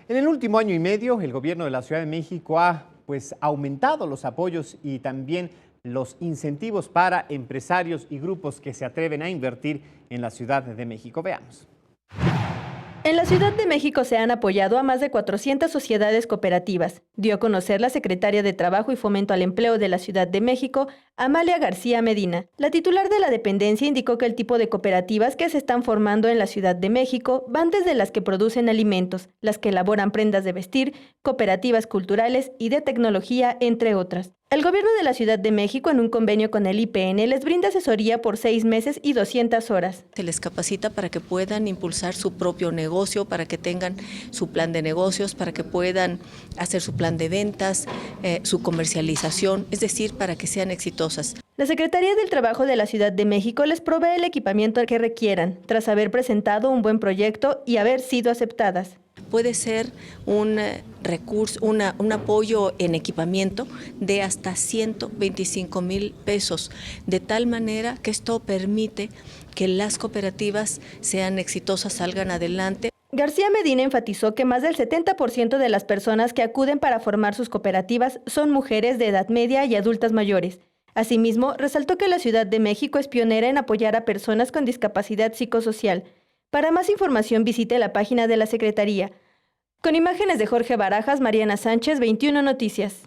En el último año y medio, el gobierno de la Ciudad de México ha aumentado los apoyos y también los incentivos para empresarios y grupos que se atreven a invertir en la Ciudad de México. Veamos. En la Ciudad de México se han apoyado a más de 400 sociedades cooperativas, dio a conocer la secretaria de Trabajo y Fomento al Empleo de la Ciudad de México, Amalia García Medina. La titular de la dependencia indicó que el tipo de cooperativas que se están formando en la Ciudad de México van desde las que producen alimentos, las que elaboran prendas de vestir, cooperativas culturales y de tecnología, entre otras. El gobierno de la Ciudad de México, en un convenio con el IPN, les brinda asesoría por 6 meses y 200 horas. Se les capacita para que puedan impulsar su propio negocio, para que tengan su plan de negocios, para que puedan hacer su plan de ventas, su comercialización, es decir, para que sean exitosas. La Secretaría del Trabajo de la Ciudad de México les provee el equipamiento que requieran, tras haber presentado un buen proyecto y haber sido aceptadas. Puede ser un recurso, un apoyo en equipamiento de hasta 125,000 pesos, de tal manera que esto permite que las cooperativas sean exitosas, salgan adelante. García Medina enfatizó que más del 70% de las personas que acuden para formar sus cooperativas son mujeres de edad media y adultas mayores. Asimismo, resaltó que la Ciudad de México es pionera en apoyar a personas con discapacidad psicosocial. Para más información visite la página de la Secretaría. Con imágenes de Jorge Barajas, Mariana Sánchez, 21 Noticias.